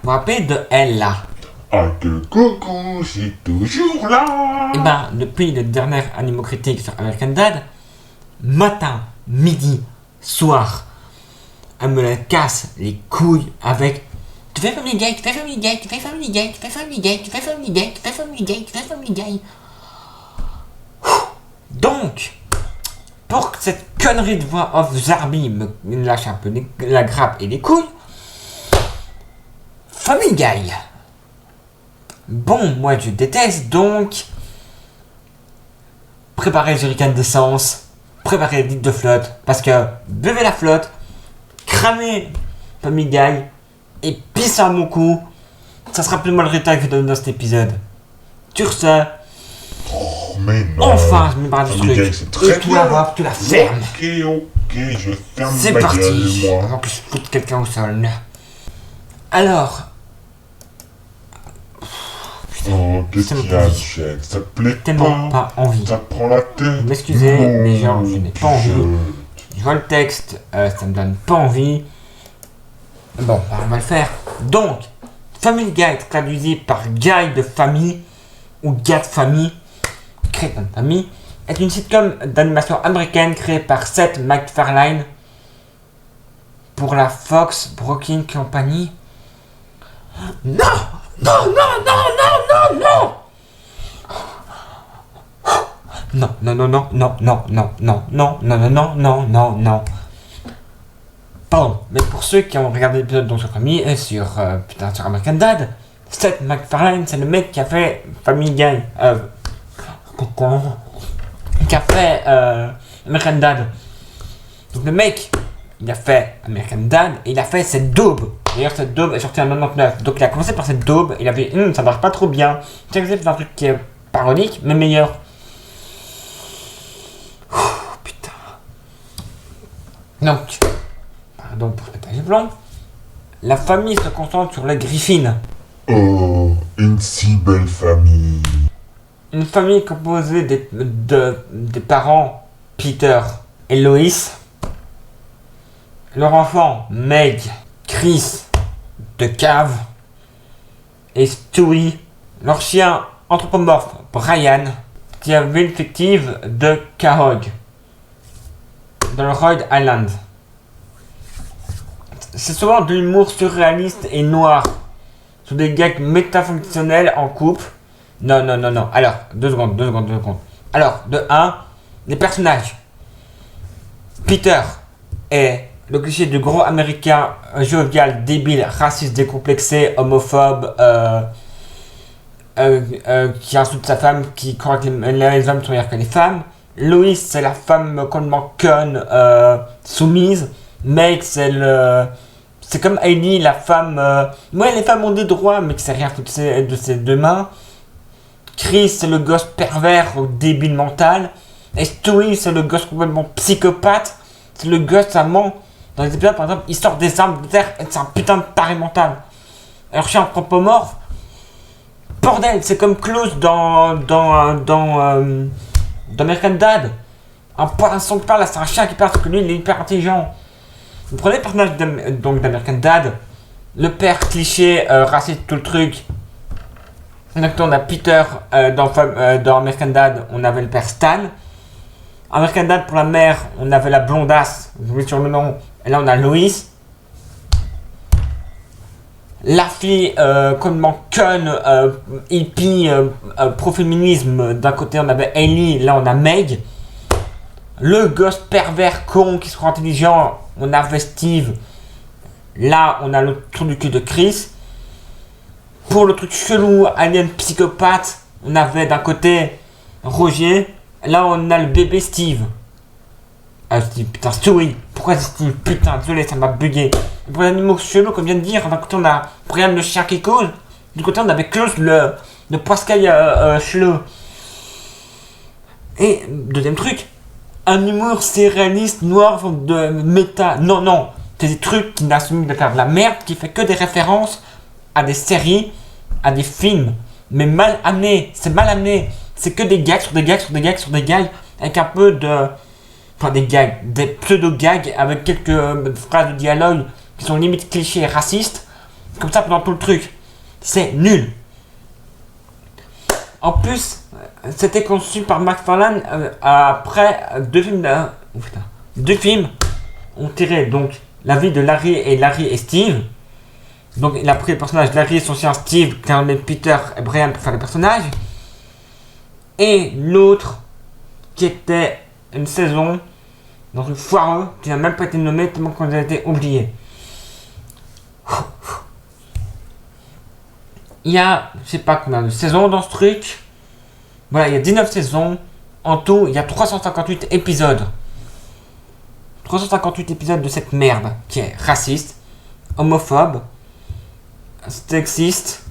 vous rappelez de elle là? Ah que coucou, c'est toujours là. Eh ben, depuis le dernier Animaux Critiques sur American Dad, matin, midi, soir, elle me la casse les couilles avec tu fais Family Guy, tu fais Family Guy, tu fais Family Guy, tu fais Family Guy, tu fais Family Guy, tu fais Family Guy, tu fais Family Guy. Donc, pour que cette connerie de voix off Zarbi me lâche un peu la grappe et les couilles, Family Guy. Bon, moi je déteste, donc préparez le jerrycan d'essence, préparez le litre de flotte, parce que buvez la flotte, cramez Family Guy, et pisse à mon cou, ça sera plus mal le résultat que je donne dans cet épisode. Sur ce, Oh mais non. enfin je me barre du Family truc, Guy, c'est très et tu la vois, tu la fermes. Ok, je ferme C'est ma parti, gueule, moi. avant que je foute quelqu'un au sol. Alors, Oh, qu'est-ce Ça me qu'il y a, plaît. Michel? Ça te plaît tellement pas? pas envie. Ça te prend la tête? Vous m'excusez, Non, mais genre, je n'ai pas envie. je- Je vois le texte, ça me donne pas envie. Bon, bah, on va le faire. Donc, Family Guy est traduit par Guy de famille ou Gars de famille, crétin de famille, est une sitcom d'animation américaine créée par Seth MacFarlane pour la Fox Broadcasting Company. Non, non, non, non, non, non, non. Non, non, non, non, non, non, non, non, non, non, non, non, non, non, non. Pardon, mais pour ceux qui ont regardé l'épisode dont sur famille et sur sur American Dad, Seth MacFarlane, c'est le mec qui a fait Family Guy, qui a fait American Dad. Donc le mec, il a fait American Dad et il a fait cette daube. D'ailleurs cette daube est sortie en 99. Donc il a commencé par cette daube, il a dit ça marche pas trop bien. Tiens, c'est un truc qui est parodique mais meilleur. Putain. Donc, pardon pour ce pétage blanc, la famille se concentre sur les Griffins. Oh, une si belle famille. Une famille composée des parents Peter et Lois, leur enfant Meg, Chris de Cave et Stewie, leur chien anthropomorphe Brian, qui a une ville fictive de Cahog, dans le Rhode Island. C'est souvent de l'humour surréaliste et noir, sous des gags métafonctionnels en couple. Non, non, non, non. Alors, deux secondes. Alors, de 1, les personnages. Peter est le cliché du gros américain jovial, débile, raciste, décomplexé, homophobe, qui insulte sa femme, qui croit que les hommes sont meilleurs que les femmes. Lois, c'est la femme complètement conne, soumise. Meg, c'est comme Heidi, la femme... ouais, les femmes ont des droits, mais qui sait rien foutre de ses deux mains. Chris, c'est le gosse pervers au débile mental. Et Stewie, c'est le gosse complètement psychopathe. C'est le gosse amant. Dans les épisodes, par exemple, il sort des armes de terre et c'est un putain de taré mental. Alors, je suis anthropomorphe. Bordel, c'est comme Klaus dans American Dad. Un poisson qui parle, là, c'est un chien qui parle, parce que lui, il est hyper intelligent. Vous prenez le personnage d'American Dad, le père cliché, raciste, tout le truc. Donc on a Peter dans American Dad, on avait le père Stan. American Dad pour la mère, on avait la blondasse, j'oublie sur le nom. Et là on a Lois. La fille complètement conne, hippie, pro-féminisme. D'un côté on avait Ellie, là on a Meg. Le gosse pervers con qui se croit intelligent, on avait Steve. Là on a le trou du cul de Chris. Pour le truc chelou, alien psychopathe, on avait d'un côté Roger, là on a le bébé Steve. Steve, putain, Stewie, pourquoi c'est Steve? Putain, désolé, ça m'a bugué. Pour les animaux chelous, comme je viens de dire, d'un côté on a Brian le chien qui cause, du côté on avait Klaus le poiscaille chelou. Et, deuxième truc, un humour surréaliste, noir, de méta. Non, non, c'est des trucs qui n'assument de faire de la merde, qui fait que des références à des séries, à des films, mais mal amenés, c'est mal amené, c'est que des gags sur des gags sur des gags sur des gags, avec un peu de... Enfin des gags, des pseudo-gags, avec quelques phrases de dialogue qui sont limite clichés et racistes, comme ça pendant tout le truc. C'est nul. En plus, c'était conçu par McFarlane après deux films ont tiré donc la vie de Larry et Steve. Donc il a pris le personnage de Larry et son chien Steve, qui a emmené Peter et Brian pour faire les personnages. Et l'autre, qui était une saison dans une foireux, qui n'a même pas été nommé tellement qu'on a été oublié. Il y a, je sais pas combien de saisons dans ce truc. Voilà, il y a 19 saisons. En tout, il y a 358 épisodes. 358 épisodes de cette merde qui est raciste, homophobe, sexiste,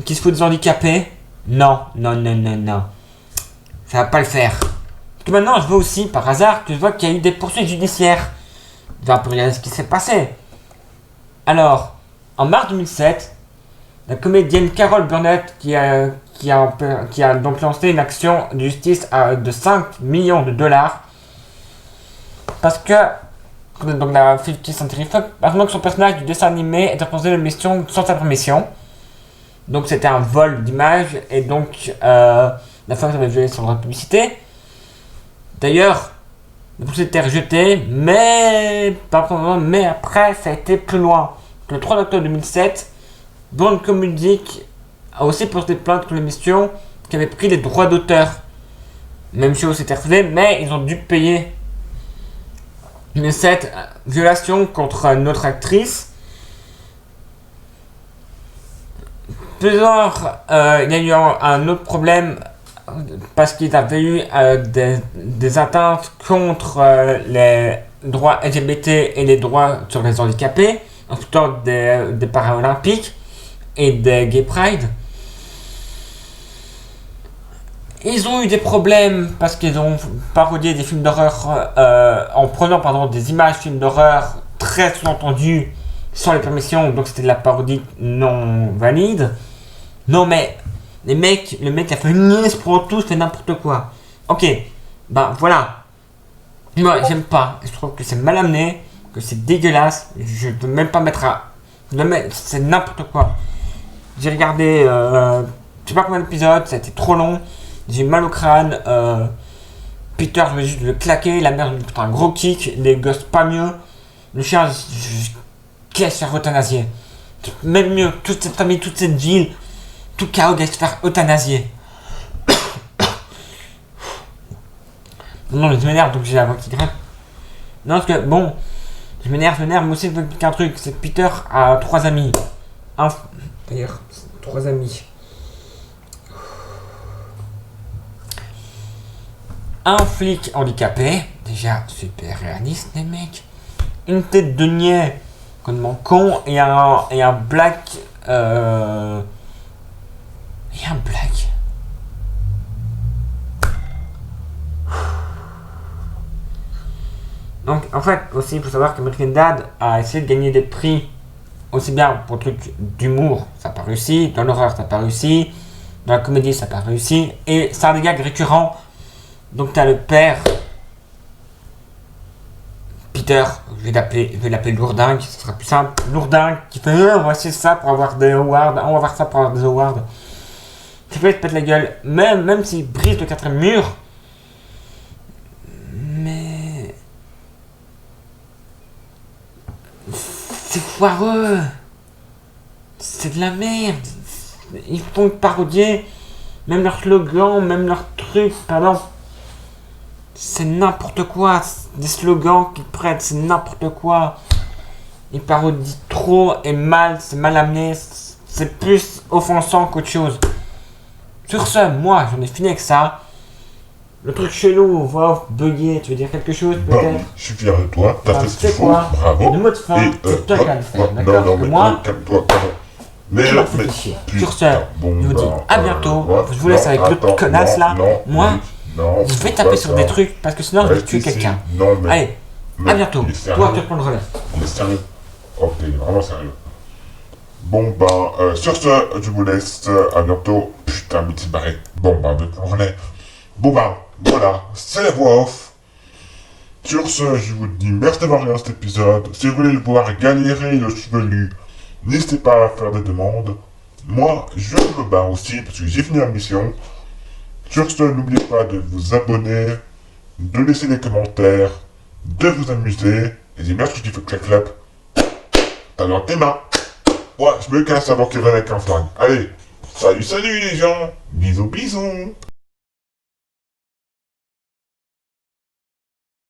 qui se fout des handicapés. Non. Ça va pas le faire. Parce que maintenant, je vois aussi, par hasard, que je vois qu'il y a eu des poursuites judiciaires. Je vais un peu regarder ce qui s'est passé. Alors, en mars 2007, la comédienne Carol Burnett qui a donc lancé une action de justice de 5 millions de dollars parce que donc la 50 Century Fox, parce que son personnage du dessin animé était proposé de mission sans sa permission. Donc c'était un vol d'image et donc la Fox avait violé son droit de publicité. D'ailleurs, la poursuite était rejetée, mais après ça a été plus loin. Le 3 octobre 2007, Bond Music a aussi porté plainte contre l'émission qui avait pris les droits d'auteur. Même chose s'était refusée, mais ils ont dû payer. Mais cette violation contre notre actrice, il y a eu un autre problème parce qu'il avait eu des atteintes contre les droits LGBT et les droits sur les handicapés, en tout cas des Paralympiques et des Gay Pride. Ils ont eu des problèmes parce qu'ils ont parodié des films d'horreur en prenant des images films d'horreur très sous-entendues sans les permissions, donc c'était de la parodie non valide. Non mais le mec a fait une liste pour tous, fait n'importe quoi. Ok, voilà. Moi j'aime pas, je trouve que c'est mal amené, que c'est dégueulasse, je peux même pas mettre à... c'est n'importe quoi. J'ai regardé, je sais pas combien d'épisodes, ça a été trop long, j'ai eu mal au crâne, Peter je voulais juste le claquer, la mère je un gros kick, les gosses pas mieux, le chien, qu'est-ce faire euthanasier. Même mieux, toute cette famille, toute cette ville, tout chaos doit se faire euthanasier. Non, je m'énerve donc j'ai la voix qui grimpe. Non, parce que bon, je m'énerve, moi aussi je veux expliquer un truc, c'est que Peter a 3 amis. D'ailleurs, 3 amis. Un flic handicapé, déjà super réaliste les mecs. Une tête de niais, complètement con, et un black. Et un black. Donc en fait aussi il faut savoir qu'American Dad a essayé de gagner des prix aussi bien pour trucs d'humour, ça n'a pas réussi, dans l'horreur ça n'a pas réussi, dans la comédie ça n'a pas réussi, et c'est un des gags récurrents. Donc t'as le père Peter, je vais l'appeler Lourdingue, ce sera plus simple, Lourdingue qui fait voici ça pour avoir des awards, on va voir ça pour avoir des awards. Tu peux te pète la gueule, même s'il brise le 4ème mur. Mais c'est foireux. C'est de la merde. Ils font parodier même leur slogan, même leur truc, pardon. C'est n'importe quoi. Des slogans qu'ils prêtent, c'est n'importe quoi. Ils parodient trop et mal, c'est mal amené. C'est plus offensant qu'autre chose. Sur ce, moi, j'en ai fini avec ça. Le truc chelou, voix off, bugué, tu veux dire quelque chose peut-être? Je suis fier de toi, t'as fait ce qu'il faut, quoi bravo. Le mot de fin, c'est toi qui vas le faire, d'accord? Non, Parce que moi, calme-toi, pardon. Mais, sur ce, je vous dis à bientôt. Je vous laisse avec l'autre connasse là. Moi, je vais taper sur des trucs parce que sinon je vais tuer quelqu'un. Allez, à bientôt. Toi, tu reprends le relais. Il est sérieux. Ok, il est vraiment sérieux. Bon, sur ce, je vous laisse. À bientôt. Putain, mais t'es barré. Bon, avec le relais. Bon, voilà. C'est la voix off. Sur ce, je vous dis merci d'avoir regardé cet épisode. Si vous voulez le voir galérer le chevelu N'hésitez pas à faire des demandes. Moi, je me bats aussi parce que j'ai fini la mission. Sur ce, n'oubliez pas de vous abonner, de laisser des commentaires, de vous amuser. Et j'aime bien ce que tu fais clap-clap. T'as dans tes mains. Ouais, je me casse avant qu'il vienne avec un flingue. Allez, salut les gens. Bisous bisous.